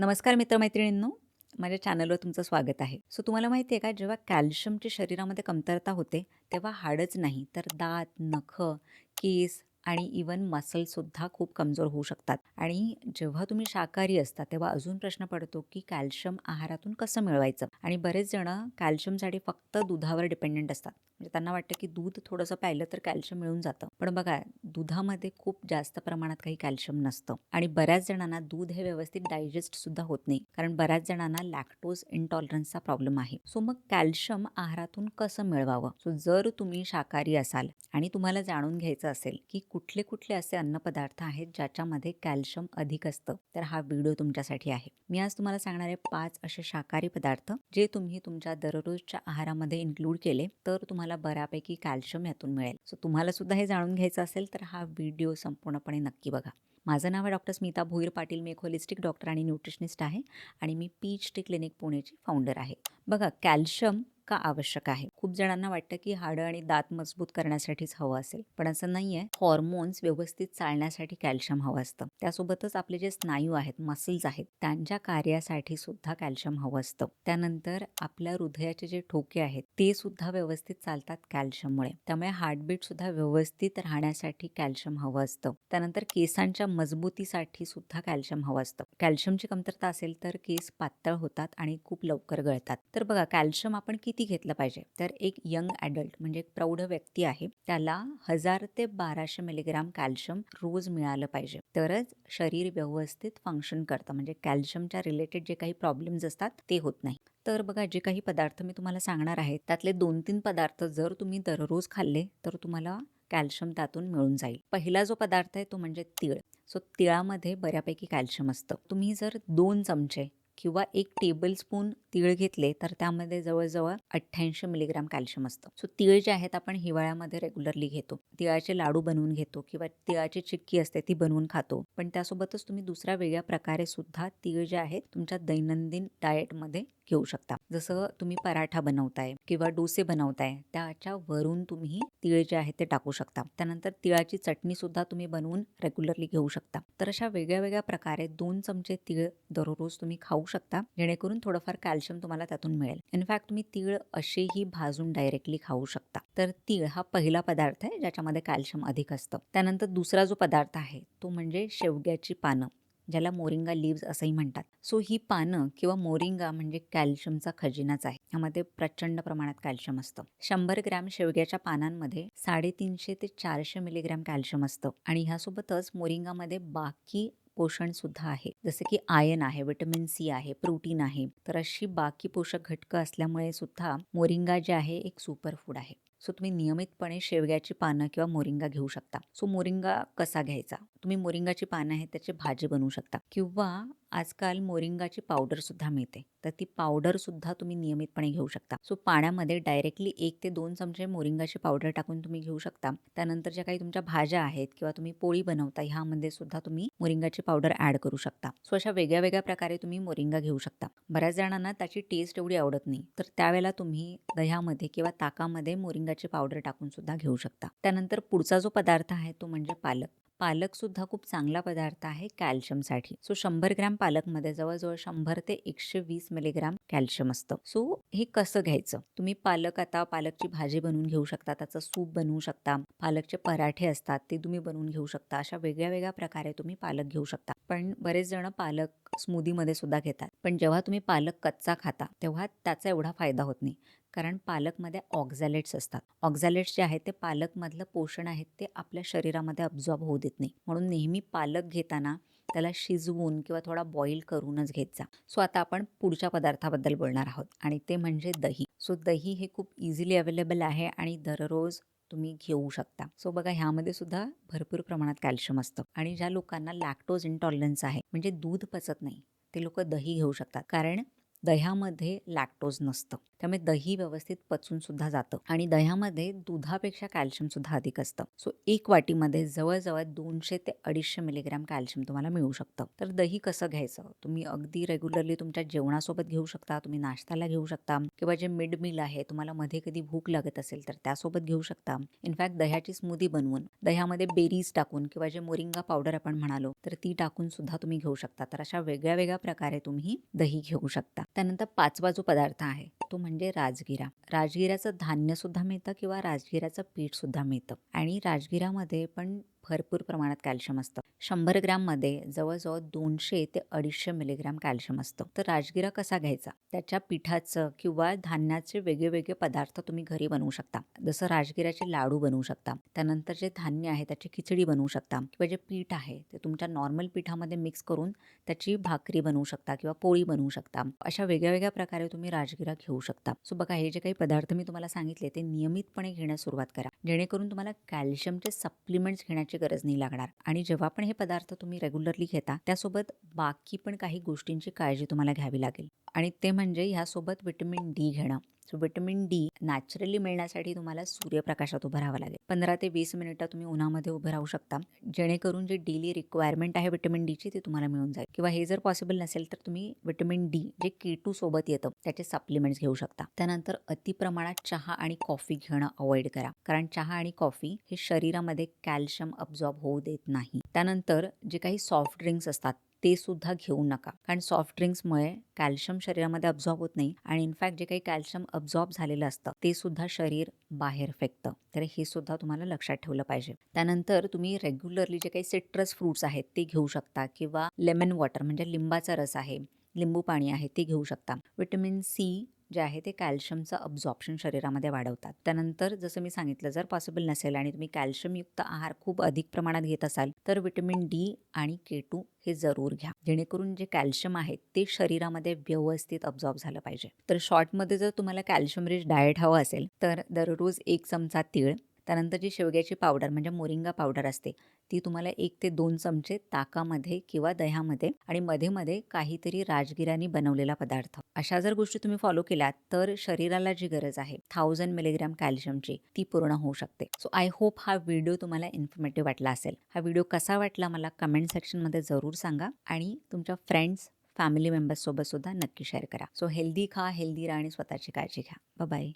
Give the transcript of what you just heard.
नमस्कार मित्रमैत्रिणींनो, माझ्या चॅनलवर तुमचं स्वागत आहे. तुम्हाला माहिती आहे का, जेव्हा कॅल्शियमची शरीरामध्ये कमतरता होते, तेव्हा हाडच नाही तर दात, नखं, केस आणि इवन मसलसुद्धा खूप कमजोर होऊ शकतात. आणि जेव्हा तुम्ही शाकाहारी असता, तेव्हा अजून प्रश्न पडतो की कॅल्शियम आहारातून कसं मिळवायचं? आणि बरेच जण कॅल्शियमसाठी फक्त दुधावर डिपेंडंट असतात. म्हणजे त्यांना वाटतं की दूध थोडंसं प्यायलं तर कॅल्शियम मिळून जातं. पण बघा, दुधामध्ये खूप जास्त प्रमाणात काही कॅल्शियम नसतं आणि बऱ्याच जणांना दूध हे व्यवस्थित डायजेस्ट सुद्धा होत नाही, कारण बऱ्याच जणांना लॅक्टोज इंटॉलरन्सचा प्रॉब्लेम आहे. मग कॅल्शियम आहारातून कसं मिळवावं? जर तुम्ही शाकाहारी असाल आणि तुम्हाला जाणून घ्यायचं असेल की कुठले कुठले असे अन्नपदार्थ आहेत ज्याच्यामध्ये कॅल्शियम अधिक असतं, तर हा व्हिडिओ तुमच्यासाठी आहे. मी आज तुम्हाला सांगणार आहे 5 असे शाकाहारी पदार्थ जे तुम्ही तुमच्या दररोजच्या आहारामध्ये इन्क्लूड केले तर तुम्हाला बऱ्यापैकी कॅल्शियम यातून मिळेल. तुम्हाला सुद्धा हे जाणून घ्यायचं असेल तर हा व्हिडिओ संपूर्णपणे नक्की बघा. माझं नाव आहे डॉक्टर स्मिता भोईर पाटील. मी एक होलिस्टिक डॉक्टर आणि न्यूट्रिशनिस्ट आहे आणि मी PHD क्लिनिक पुणेची फाउंडर आहे. बघा, कॅल्शियम का आवश्यक आहे? खूप जणांना वाटतं की हाडं आणि दात मजबूत करण्यासाठीच हवं असेल, पण असं नाहीये. हॉर्मोन्स व्यवस्थित चालण्यासाठी कॅल्शियम हवं असतं. त्यासोबतच आपले जे स्नायू आहेत, मसल्स आहेत, त्यांच्या कार्यासाठी सुद्धा कॅल्शियम हवं असतं. त्यानंतर आपल्या हृदयाचे जे ठोके आहेत ते सुद्धा व्यवस्थित चालतात कॅल्शियममुळे. त्यामुळे हार्टबीट सुद्धा व्यवस्थित राहण्यासाठी कॅल्शियम हवं असतं. त्यानंतर केसांच्या मजबूतीसाठी सुद्धा कॅल्शियम हवं असतं. कॅल्शियमची कमतरता असेल तर केस पातळ होतात आणि खूप लवकर गळतात. तर बघा, कॅल्शियम आपण किती घेतलं पाहिजे? तर एक यंग ॲडल्ट म्हणजे एक प्रौढ व्यक्ती आहे, त्याला 1000 ते 1200 मिलीग्राम कॅल्शियम रोज मिळालं पाहिजे, तरच शरीर व्यवस्थित फंक्शन करतं. म्हणजे कॅल्शियमच्या रिलेटेड जे काही प्रॉब्लेम्स असतात ते होत नाही. तर बघा, जे काही पदार्थ मी तुम्हाला सांगणार आहे त्यातले 2-3 पदार्थ जर तुम्ही दररोज खाल्ले तर तुम्हाला कॅल्शियम त्यातून मिळून जाईल. पहिला जो पदार्थ आहे तो म्हणजे तीळ. तिळामध्ये बऱ्यापैकी कॅल्शियम असतं. तुम्ही जर 2 चमचे किंवा 1 टेबलस्पून तीळ घेतले तर त्यामध्ये जवळजवळ 88 मिलीग्राम कॅल्शियम असतं. तीळ जे आहेत आपण हिवाळ्यामध्ये रेग्युलरली घेतो. तिळाचे लाडू बनवून घेतो किंवा तिळाची चिक्की असते ती बनवून खातो. पण त्यासोबतच तुम्ही दुसऱ्या वेगळ्या प्रकारे सुद्धा तीळ जे आहेत तुमच्या दैनंदिन डाएटमध्ये घेऊ शकता. जसं तुम्ही पराठा बनवताय किंवा डोसे बनवताय, त्याच्या वरून तुम्ही तीळ जे आहेत ते टाकू शकता. त्यानंतर तिळाची चटणी सुद्धा तुम्ही बनवून रेग्युलरली घेऊ शकता. तर अशा वेगळ्या वेगळ्या प्रकारे 2 चमचे तीळ दररोज तुम्ही खाऊ शकता, जेणेकरून थोडंफार कॅल्शियम तुम्हाला त्यातून मिळेल. इनफॅक्ट तुम्ही तीळ असेही भाजून डायरेक्टली खाऊ शकता. तर तीळ हा पहिला पदार्थ आहे ज्याच्यामध्ये कॅल्शियम अधिक असतं. त्यानंतर दुसरा जो पदार्थ आहे तो म्हणजे शेवग्याची पानं, ज्याला मोरिंगा लीव्स असंही म्हणतात. ही पानं किंवा मोरिंगा म्हणजे कॅल्शियमचा खजिनाच आहे. यामध्ये प्रचंड प्रमाणात कॅल्शियम असतं. 100 ग्रॅम शेवग्याच्या पानांमध्ये 350 ते 400 मिलीग्रॅम कॅल्शियम असतं आणि ह्यासोबतच मोरिंगामध्ये बाकी पोषण सुद्धा आहे, जसे की आयर्न आहे, व्हिटॅमिन सी आहे, प्रोटीन आहे. तर अशी बाकी पोषक घटकं असल्यामुळे सुद्धा मोरिंगा जे आहे एक सुपर फूड आहे. तुम्ही नियमितपणे शेवग्याची पानं किंवा मोरिंगा घेऊ शकता. मोरिंगा कसा घ्यायचा? तुम्ही मोरिंगाची पानं आहेत त्याची भाजी बनवू शकता किंवा आजकाल मोरिंगाची पावडर सुद्धा मिळते, तर ती पावडर सुद्धा तुम्ही नियमितपणे घेऊ शकता. पाण्यामध्ये डायरेक्टली 1 ते 2 चमचे मोरिंगाची पावडर टाकून तुम्ही घेऊ शकता. त्यानंतर ज्या काही तुमच्या भाज्या आहेत किंवा तुम्ही पोळी बनवता ह्यामध्ये सुद्धा तुम्ही मोरिंगाची पावडर ऍड करू शकता. अशा वेगळ्या वेगळ्या प्रकारे तुम्ही मोरिंगा घेऊ शकता. बऱ्याच जणांना त्याची टेस्ट एवढी आवडत नाही, तर त्यावेळेला तुम्ही दह्यामध्ये किंवा ताकामध्ये मोरिंगाची पावडर टाकून सुद्धा घेऊ शकता. त्यानंतर पुढचा जो पदार्थ आहे तो म्हणजे पालक. पालक सुद्धा खूप चांगला पदार्थ आहे कॅल्शियमसाठी. 100 ग्रॅम पालकमध्ये जवळजवळ 100 ते 120 मिलीग्राम कॅल्शियम असतं. हे कसं घ्यायचं? तुम्ही आता पालकची भाजी बनवून घेऊ शकता, त्याचं सूप बनवू शकता, पालकचे पराठे असतात ते तुम्ही बनवून घेऊ शकता. अशा वेगळ्या वेगळ्या प्रकारे तुम्ही पालक घेऊ शकता. पण बरेच जण पालक स्मूदीमध्ये सुद्धा घेतात. पण जेव्हा तुम्ही पालक कच्चा खाता तेव्हा त्याचा एवढा फायदा होत नाही, कारण पालकमध्ये ऑक्झॅलेट्स असतात. ऑक्झॅलेट्स जे आहेत ते पालकमधलं पोषण आहेत ते आपल्या शरीरामध्ये अब्झॉर्ब होऊ देत नाही. म्हणून नेहमी पालक घेताना त्याला शिजवून किंवा थोडा बॉईल करूनच घेत जा. आता आपण पुढच्या पदार्थाबद्दल बोलणार आहोत आणि ते म्हणजे दही. दही हे खूप इझिली अवेलेबल आहे आणि दररोज तुम्ही घेऊ शकता. बघा, ह्यामध्ये सुद्धा भरपूर प्रमाणात कॅल्शियम असतं आणि ज्या लोकांना लॅक्टोज इंटॉलरन्स आहे, म्हणजे दूध पचत नाही, ते लोक दही घेऊ शकतात, कारण दह्यामध्ये लॅक्टोज नसतं. त्यामुळे दही व्यवस्थित पचून सुद्धा जातं आणि दह्यामध्ये दुधापेक्षा कॅल्शियम सुद्धा अधिक असतं. सो 1 वाटीमध्ये जवळ-जवळ 200 ते 250 मिलीग्रॅम कॅल्शियम तुम्हाला मिळू शकतं. तर दही कसं घ्यायचं? तुम्ही अगदी रेग्युलरली तुमच्या जेवणासोबत घेऊ शकता, तुम्ही नाश्त्याला घेऊ शकता किंवा जे मिड मील आहे तुम्हाला मध्ये कधी भूक लागत असेल तर त्यासोबत घेऊ शकता. इनफॅक्ट दह्याची स्मूदी बनवून दह्यामध्ये बेरीज टाकून किंवा जे मोरिंगा पावडर आपण म्हणालो तर ती टाकून सुद्धा तुम्ही घेऊ शकता. तर अशा वेगळ्या वेगळ्या प्रकारे तुम्ही दही घेऊ शकता. त्यानंतर 5वा जो पदार्थ आहे तो म्हणजे राजगिरा. राजगिऱ्याचं धान्य सुद्धा मिळतं किंवा राजगिऱ्याचं पीठ सुद्धा मिळतं आणि राजगिऱ्यामध्ये पण भरपूर प्रमाणात कॅल्शियम असतं. 100 ग्रॅममध्ये जवळजवळ 200 ते 250 मिलीग्रॅम कॅल्शियम असतं. तर राजगिरा कसा घ्यायचा? त्याच्या पिठाचं किंवा धान्याचे वेगळे पदार्थ तुम्ही घरी बनवू शकता. जसं राजगिऱ्याचे लाडू बनवू शकता. त्यानंतर जे धान्य आहे त्याची खिचडी बनवू शकता किंवा जे पीठ आहे ते तुमच्या नॉर्मल पिठामध्ये मिक्स करून त्याची भाकरी बनवू शकता किंवा पोळी बनवू शकता. अशा वेगळ्या प्रकारे तुम्ही राजगिरा घेऊ शकता. सो बघा, हे जे काही पदार्थ मी तुम्हाला सांगितले ते नियमितपणे घेण्यास सुरुवात करा, जेणेकरून तुम्हाला कॅल्शियमचे सप्लिमेंट्स घेण्याची गरज नाही लागणार. आणि जेव्हा पण हे पदार्थ तुम्ही रेग्युलरली घेता त्यासोबत बाकी पण काही गोष्टींची काळजी तुम्हाला घ्यावी लागेल आणि ते म्हणजे ह्यासोबत व्हिटॅमिन डी घेणं. सो व्हिटॅमिन डी नॅचरली मिळण्यासाठी तुम्हाला सूर्यप्रकाशात उभं राहावं लागेल. 15 ते 20 मिनिटं तुम्ही उन्हामध्ये उभं राहू शकता, जेणेकरून जी डेली रिक्वायरमेंट आहे व्हिटॅमिन डीची ती तुम्हाला मिळून जाईल. किंवा हे जर पॉसिबल नसेल तर तुम्ही व्हिटॅमिन डी जे K2 सोबत येतं त्याचे सप्लिमेंट्स घेऊ शकता. त्यानंतर अतिप्रमाणात चहा आणि कॉफी घेणं अवॉइड करा, कारण चहा आणि कॉफी हे शरीरामध्ये कॅल्शियम अब्झॉर्ब होऊ देत नाही. त्यानंतर जे काही सॉफ्ट ड्रिंक्स असतात ते सुद्धा घेऊ नका, कारण सॉफ्ट ड्रिंक्समुळे कॅल्शियम शरीरामध्ये अब्झॉर्ब होत नाही आणि इनफॅक्ट जे काही कॅल्शियम अब्झॉर्ब झालेलं असतं ते सुद्धा शरीर बाहेर फेकतं. तर हे सुद्धा तुम्हाला लक्षात ठेवलं पाहिजे. त्यानंतर तुम्ही रेग्युलरली जे काही सिट्रस फ्रूट्स आहेत ते घेऊ शकता किंवा लेमन वॉटर म्हणजे लिंबाचा रस आहे, लिंबू पाणी आहे ते घेऊ शकता. व्हिटॅमिन सी जे आहे ते कॅल्शियमचं अब्झॉर्प्शन शरीरामध्ये वाढवतात. त्यानंतर जसं मी सांगितलं, जर पॉसिबल नसेल आणि तुम्ही कॅल्शियमयुक्त आहार खूप अधिक प्रमाणात घेत असाल तर व्हिटॅमिन डी आणि K2 हे जरूर घ्या, जेणेकरून जे कॅल्शियम आहे ते शरीरामध्ये व्यवस्थित अब्झॉर्ब झालं पाहिजे. तर शॉर्टमध्ये जर तुम्हाला कॅल्शियम रिच डाएट हवं असेल तर दररोज 1 चमचा तीळ, त्यानंतर जी शेवग्याची पावडर म्हणजे मोरिंगा पावडर असते ती तुम्हाला 1 ते 2 चमचे ताकामध्ये किंवा दह्यामध्ये आणि मध्ये काहीतरी राजगिरानी बनवलेला पदार्थ, अशा जर गोष्टी तुम्ही फॉलो केल्यात तर शरीराला जी गरज आहे 1000 मिलीग्रॅम कॅल्शियमची ती पूर्ण होऊ शकते. सो आय होप हा व्हिडिओ तुम्हाला इन्फॉर्मेटिव्ह वाटला असेल. हा व्हिडिओ कसा वाटला मला कमेंट सेक्शनमध्ये जरूर सांगा आणि तुमच्या फ्रेंड्स फॅमिली मेंबर्ससोबत सुद्धा नक्की शेअर करा. सो हेल्दी खा, हेल्दी राहा आणि स्वतःची काळजी घ्या. बाय.